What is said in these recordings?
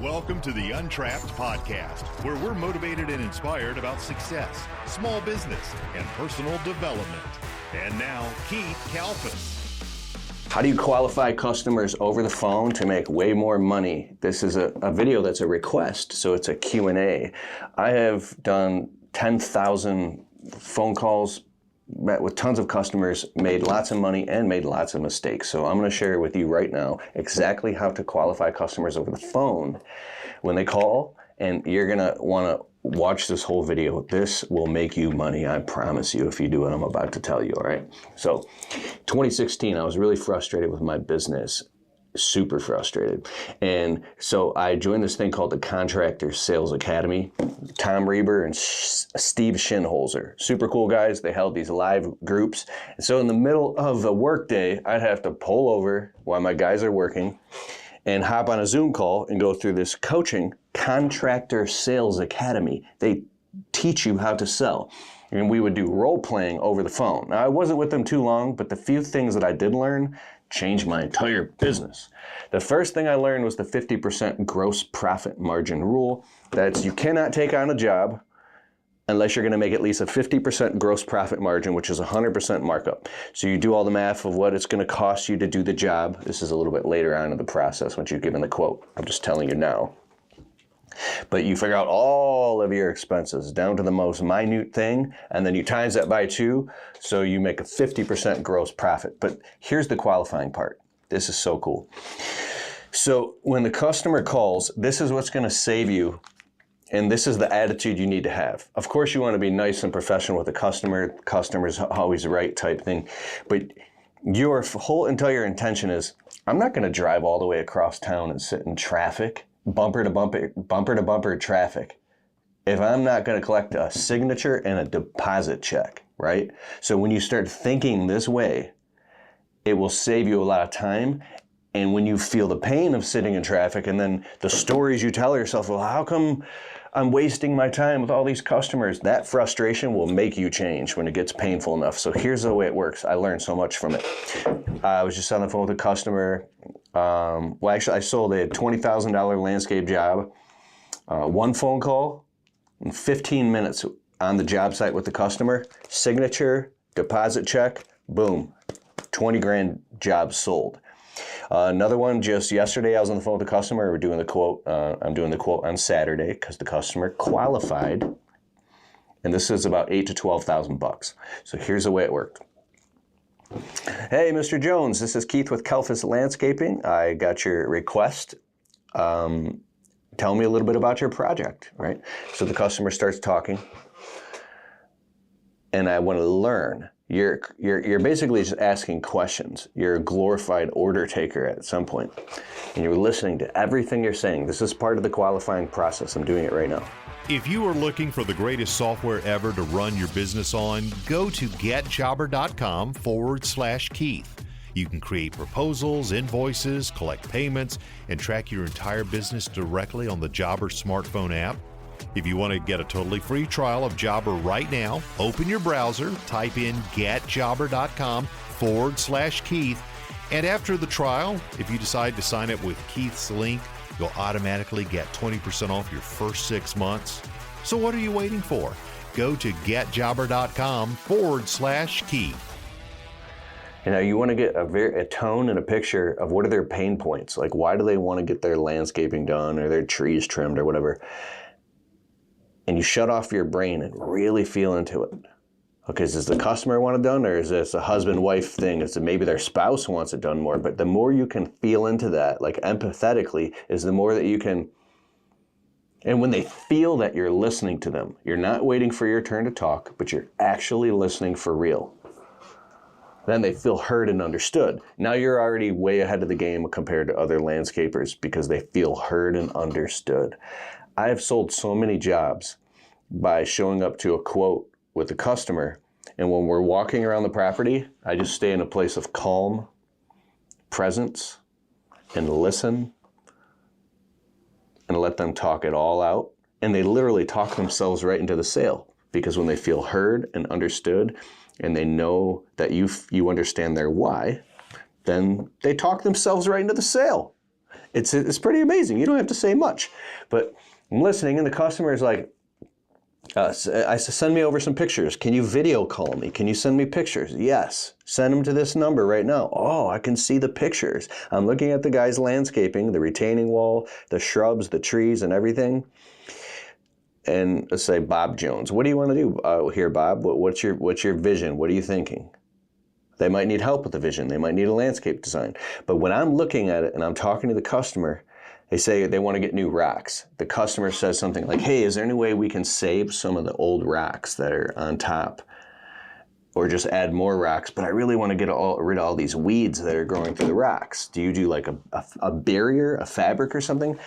Welcome to the Untrapped Podcast, where we're motivated and inspired about success, small business, and personal development. And now, Keith Kalfas. How do you qualify customers over the phone to make way more money? This is a video that's a request, so it's a Q&A. I have done 10,000 phone calls, met with tons of customers, made lots of money, and made lots of mistakes. So I'm going to share with you right now exactly how to qualify customers over the phone when they call, and you're going to want to watch this whole video. This will make you money, I promise you, if you do what I'm about to tell you, all right? So 2016, I was really frustrated with my business. Super frustrated. And so I joined this thing called the Contractor Sales Academy. Tom Reber and Steve Shinholzer. Super cool guys. They held these live groups. And so in the middle of a work day, I'd have to pull over while my guys are working and hop on a Zoom call and go through this coaching Contractor Sales Academy. They teach you how to sell. And we would do role playing over the phone. Now, I wasn't with them too long, but the few things that I did learn changed my entire business. The first thing I learned was the 50% gross profit margin rule. That's you cannot take on a job unless you're going to make at least a 50% gross profit margin, which is 100% markup. So you do all the math of what it's going to cost you to do the job. This is a little bit later on in the process once you've given the quote. I'm just telling you now. But you figure out all of your expenses down to the most minute thing, and then you times that by 2, so you make a 50% gross profit. But here's the qualifying part. This is so cool. So when the customer calls, this is what's going to save you, and this is the attitude you need to have. Of course, you want to be nice and professional with the customer. Customer's always right type thing. But your whole entire intention is, I'm not going to drive all the way across town and sit in traffic. Bumper to bumper traffic, if I'm not going to collect a signature and a deposit check, right? So when you start thinking this way, it will save you a lot of time. And when you feel the pain of sitting in traffic and then the stories you tell yourself, well, how come I'm wasting my time with all these customers? That frustration will make you change when it gets painful enough. So here's the way it works. I learned so much from it. I was just on the phone with a customer. Well, actually, I sold a $20,000 landscape job. One phone call, and 15 minutes on the job site with the customer. Signature, deposit check, boom, 20 grand job sold. Another one just yesterday, I was on the phone with the customer. We're doing the quote. I'm doing the quote on Saturday because the customer qualified, and this is about $8,000 to $12,000. So here's the way it worked. Hey, Mr. Jones, this is Keith with Kalfas Landscaping. I got your request. Tell me a little bit about your project, right? So the customer starts talking, and I want to learn. You're basically just asking questions. You're a glorified order taker at some point, and you're listening to everything you're saying. This is part of the qualifying process. I'm doing it right now. If you are looking for the greatest software ever to run your business on, go to getjobber.com/Keith. You can create proposals, invoices, collect payments, and track your entire business directly on the Jobber smartphone app. If you want to get a totally free trial of Jobber right now, open your browser, type in getjobber.com/Keith, and after the trial, if you decide to sign up with Keith's link, you'll automatically get 20% off your first 6 months. So what are you waiting for? Go to getjobber.com/Keith. You know, you want to get a tone and a picture of what are their pain points. Like, why do they want to get their landscaping done or their trees trimmed or whatever? And you shut off your brain and really feel into it. Okay, does the customer want it done, or is this a husband-wife thing? Is it maybe their spouse wants it done more? But the more you can feel into that, like empathetically, is the more that you can. And when they feel that you're listening to them, you're not waiting for your turn to talk, but you're actually listening for real. Then they feel heard and understood. Now you're already way ahead of the game compared to other landscapers because they feel heard and understood. I have sold so many jobs by showing up to a quote with the customer, and when we're walking around the property, I just stay in a place of calm, presence, and listen, and let them talk it all out. And they literally talk themselves right into the sale, because when they feel heard and understood, and they know that you understand their why, then they talk themselves right into the sale. It's pretty amazing. You don't have to say much. But I'm listening, and the customer is like, I said, send me over some pictures. Can you video call me? Can you send me pictures? Yes. Send them to this number right now. Oh, I can see the pictures. I'm looking at the guy's landscaping, the retaining wall, the shrubs, the trees, and everything. And let's say Bob Jones. What do you want to do here, Bob? What's your vision? What are you thinking? They might need help with the vision. They might need a landscape design. But when I'm looking at it and I'm talking to the customer, they say they want to get new racks. The customer says something like, hey, is there any way we can save some of the old racks that are on top? Or just add more racks, but I really want to get rid of all these weeds that are growing through the racks. Do you do like a barrier, a fabric or something?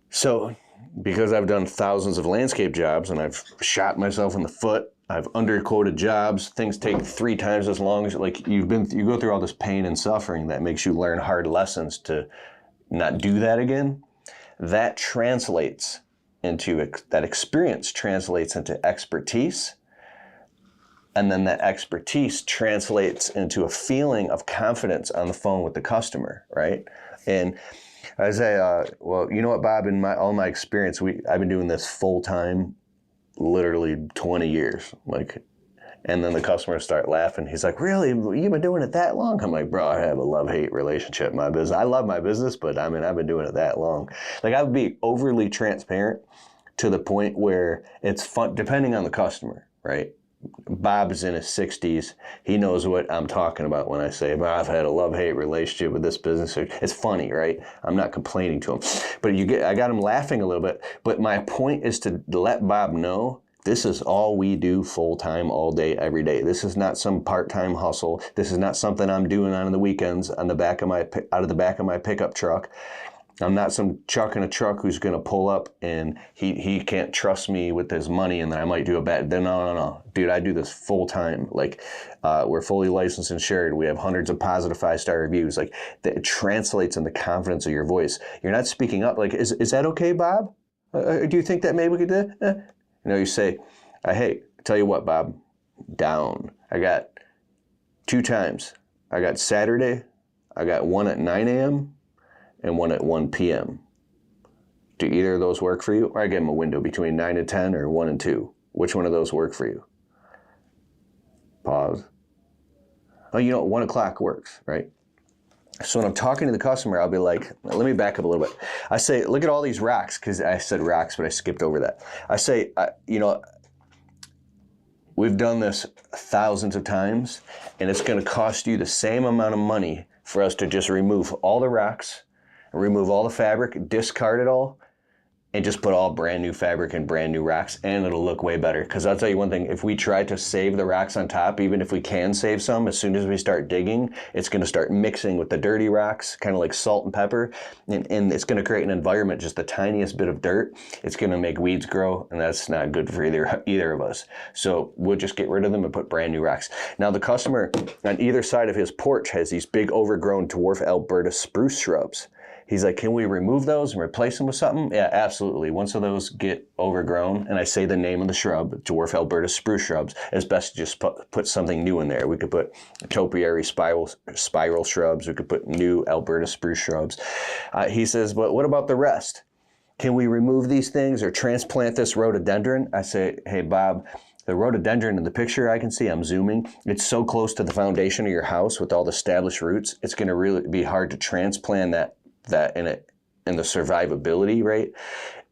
So, because I've done thousands of landscape jobs and I've shot myself in the foot, I've underquoted jobs, things take 3 times as long as, like, you go through all this pain and suffering that makes you learn hard lessons to not do that again. That translates into, that experience translates into expertise. And then that expertise translates into a feeling of confidence on the phone with the customer, right? And I say, well, you know what, Bob, in all my experience, I've been doing this full time, literally 20 years. And then the customers start laughing. He's like, really? You've been doing it that long? I'm like, bro, I have a love-hate relationship in my business. I love my business, but I mean, I've been doing it that long. Like, I would be overly transparent to the point where it's fun, depending on the customer, right? Bob's in his 60s. He knows what I'm talking about when I say, I've had a love-hate relationship with this business. It's funny, right? I'm not complaining to him. But I got him laughing a little bit. But my point is to let Bob know this is all we do full-time, all day, every day. This is not some part-time hustle. This is not something I'm doing on the weekends out of the back of my pickup truck. I'm not some chuck in a truck who's going to pull up and he can't trust me with his money and then I might do a bad. No. Dude, I do this full time. Like, we're fully licensed and insured. We have hundreds of positive 5-star reviews. Like, it translates in the confidence of your voice. You're not speaking up like, is that okay, Bob? Do you think that maybe we could do it? You say, hey, tell you what, Bob, down. I got 2 times. I got Saturday. I got one at 9 a.m. and one at 1 p.m. Do either of those work for you? Or I give them a window between 9 and 10 or 1 and 2. Which one of those work for you? Pause. Oh, 1 o'clock works, right? So when I'm talking to the customer, I'll be like, let me back up a little bit. I say, look at all these racks, because I said racks, but I skipped over that. I say, we've done this thousands of times, and it's going to cost you the same amount of money for us to just remove all the racks, remove all the fabric, discard it all, and just put all brand new fabric and brand new racks, and it'll look way better. Because I'll tell you one thing, if we try to save the racks on top, even if we can save some, as soon as we start digging, it's going to start mixing with the dirty racks, kind of like salt and pepper, and it's going to create an environment, just the tiniest bit of dirt. It's going to make weeds grow, and that's not good for either of us. So we'll just get rid of them and put brand new racks. Now the customer on either side of his porch has these big overgrown dwarf Alberta spruce shrubs. He's like, can we remove those and replace them with something? Yeah, absolutely. Once of those get overgrown, and I say the name of the shrub, dwarf Alberta spruce shrubs, it's best to just put something new in there. We could put topiary spiral shrubs. We could put new Alberta spruce shrubs. He says, but what about the rest? Can we remove these things or transplant this rhododendron? I say, hey, Bob, the rhododendron in the picture I can see, I'm zooming, it's so close to the foundation of your house with all the established roots, it's going to really be hard to transplant that in the survivability rate.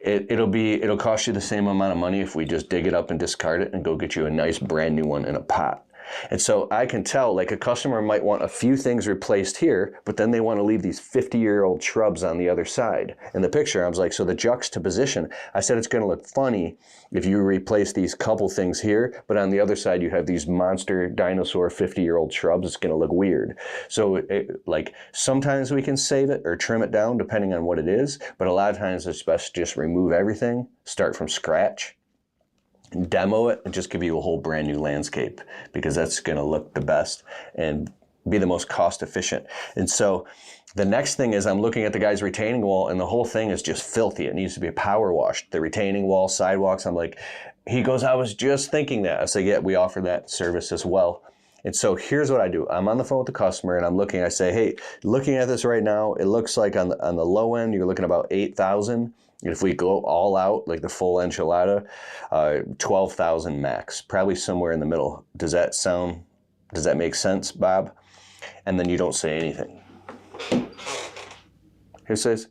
It'll cost you the same amount of money if we just dig it up and discard it and go get you a nice brand new one in a pot. And so I can tell, like, a customer might want a few things replaced here, but then they want to leave these 50-year-old shrubs on the other side. In the picture, I was like, so the juxtaposition, I said it's going to look funny if you replace these couple things here, but on the other side you have these monster dinosaur 50-year-old shrubs. It's going to look weird. So like, sometimes we can save it or trim it down depending on what it is, but a lot of times it's best to just remove everything, start from scratch, demo it, and just give you a whole brand new landscape, because that's going to look the best and be the most cost efficient. And so the next thing is I'm looking at the guy's retaining wall, and the whole thing is just filthy. It needs to be power washed. The retaining wall, sidewalks. I'm like, he goes, I was just thinking that. I say, yeah, we offer that service as well. And so here's what I do. I'm on the phone with the customer and I'm looking, I say, hey, looking at this right now, it looks like on the low end, you're looking about 8,000. And if we go all out, like the full enchilada, 12,000 max, probably somewhere in the middle. Does that make sense, Bob? And then you don't say anything. He says,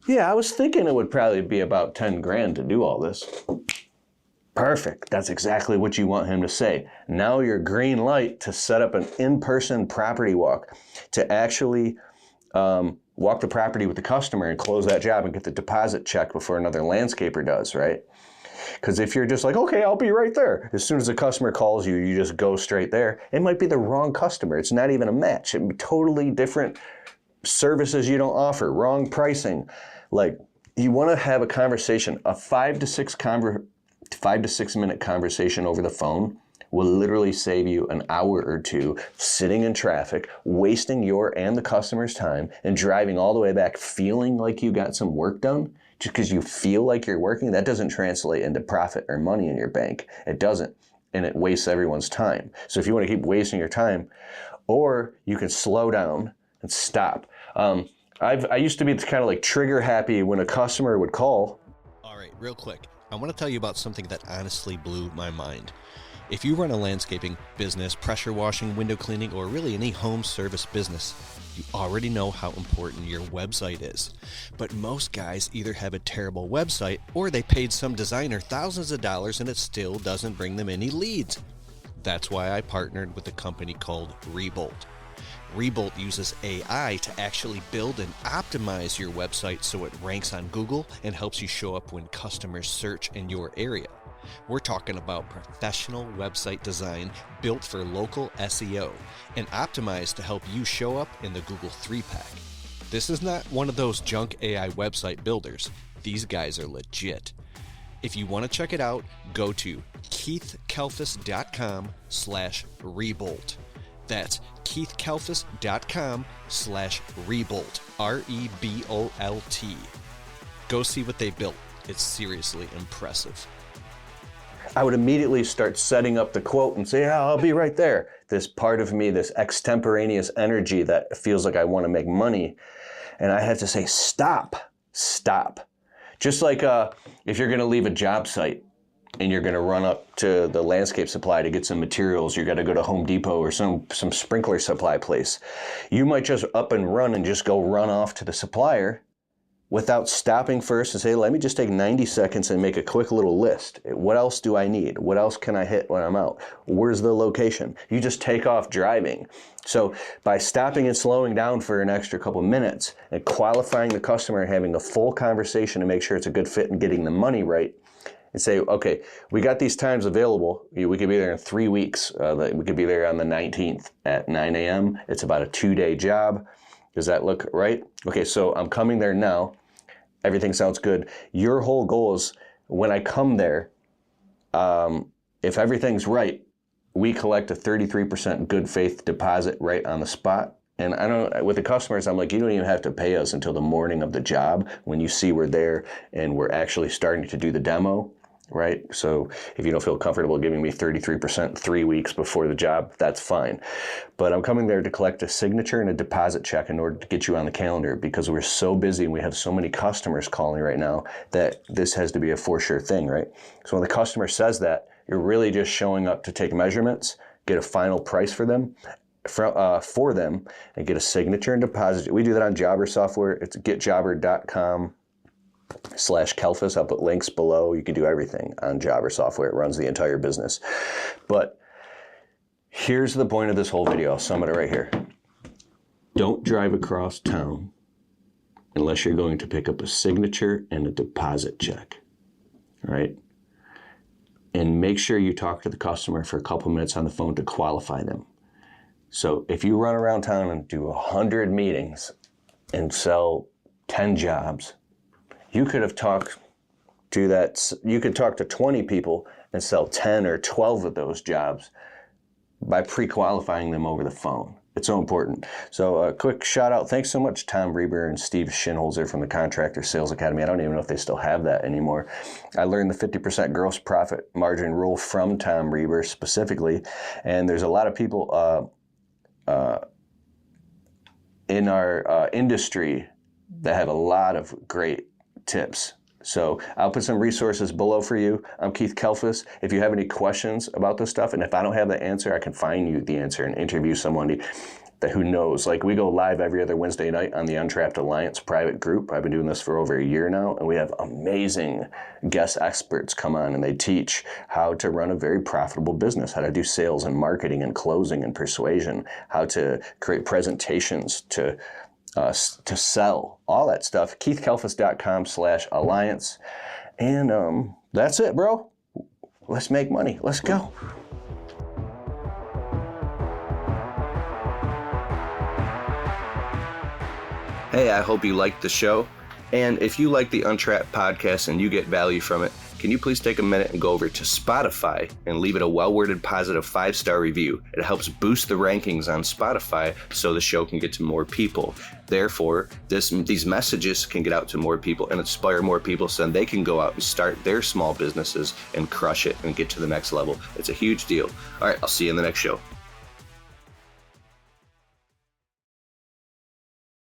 yeah, I was thinking it would probably be about 10 grand to do all this. Perfect. That's exactly what you want him to say. Now you're green light to set up an in-person property walk to actually walk the property with the customer and close that job and get the deposit check before another landscaper does, right? Because if you're just like, okay, I'll be right there. As soon as the customer calls you, you just go straight there. It might be the wrong customer. It's not even a match. It might be totally different services you don't offer, wrong pricing. Like, you want to have a conversation, a 5 to 6 minute conversation over the phone will literally save you an hour or two sitting in traffic, wasting your and the customer's time, and driving all the way back feeling like you got some work done. Just because you feel like you're working, that doesn't translate into profit or money in your bank. It doesn't, and it wastes everyone's time. So if you want to keep wasting your time, or you can slow down and stop. I used to be kind of like trigger happy when a customer would call. All right, real quick. I want to tell you about something that honestly blew my mind. If you run a landscaping business, pressure washing, window cleaning, or really any home service business, you already know how important your website is. But most guys either have a terrible website or they paid some designer thousands of dollars and it still doesn't bring them any leads. That's why I partnered with a company called Rebolt. Rebolt uses AI to actually build and optimize your website so it ranks on Google and helps you show up when customers search in your area. We're talking about professional website design built for local SEO and optimized to help you show up in the Google 3-pack. This is not one of those junk AI website builders. These guys are legit. If you want to check it out, go to keithkalfas.com/Rebolt. That's keithkalfas.com/Rebolt, REBOLT. Go see what they built. It's seriously impressive. I would immediately start setting up the quote and say, yeah, I'll be right there. This part of me, this extemporaneous energy that feels like I want to make money. And I have to say, stop. Just like if you're going to leave a job site and you're going to run up to the landscape supply to get some materials, you got to go to Home Depot or some sprinkler supply place. You might just up and run and just go run off to the supplier without stopping first and say, let me just take 90 seconds and make a quick little list. What else do I need? What else can I hit when I'm out? Where's the location? You just take off driving. So by stopping and slowing down for an extra couple minutes and qualifying the customer and having a full conversation to make sure it's a good fit and getting the money right, and say, okay, we got these times available. We could be there in 3 weeks. We could be there on the 19th at 9 a.m. It's about a 2-day job. Does that look right? Okay, so I'm coming there now. Everything sounds good. Your whole goal is when I come there, if everything's right, we collect a 33% good faith deposit right on the spot. And I don't, with the customers, I'm like, you don't even have to pay us until the morning of the job when you see we're there and we're actually starting to do the demo. Right? So if you don't feel comfortable giving me 33% 3 weeks before the job, that's fine. But I'm coming there to collect a signature and a deposit check in order to get you on the calendar because we're so busy and we have so many customers calling right now that this has to be a for sure thing, right? So when the customer says that, you're really just showing up to take measurements, get a final price for them, and get a signature and deposit. We do that on Jobber software. It's getjobber.com/Kalfas. I'll put links below. You can do everything on Jobber software. It runs the entire business. But here's the point of this whole video. I'll sum it right here. Don't drive across town unless you're going to pick up a signature and a deposit check. All right? And make sure you talk to the customer for a couple minutes on the phone to qualify them. So if you run around town and do 100 meetings and sell 10 jobs, you could have talked to you could talk to 20 people and sell 10 or 12 of those jobs by pre-qualifying them over the phone. It's so important. So a quick shout out. Thanks so much, Tom Reber and Steve Schinholzer from the Contractor Sales Academy. I don't even know if they still have that anymore. I learned the 50% gross profit margin rule from Tom Reber specifically. And there's a lot of people in our industry that have a lot of great tips. So I'll put some resources below for you. I'm Keith Kalfas. If you have any questions about this stuff, and if I don't have the answer, I can find you the answer and interview someone that who knows. Like, we go live every other Wednesday night on the Untrapped Alliance private group. I've been doing this for over a year now, and we have amazing guest experts come on, and they teach how to run a very profitable business, how to do sales and marketing and closing and persuasion, how to create presentations to sell, all that stuff. KeithKalfas.com/alliance. And that's it, bro. Let's make money. Let's go. Hey, I hope you liked the show. And if you like the Untrapped podcast and you get value from it, can you please take a minute and go over to Spotify and leave it a well-worded positive 5-star review? It helps boost the rankings on Spotify so the show can get to more people. Therefore, these messages can get out to more people and inspire more people so then they can go out and start their small businesses and crush it and get to the next level. It's a huge deal. All right, I'll see you in the next show.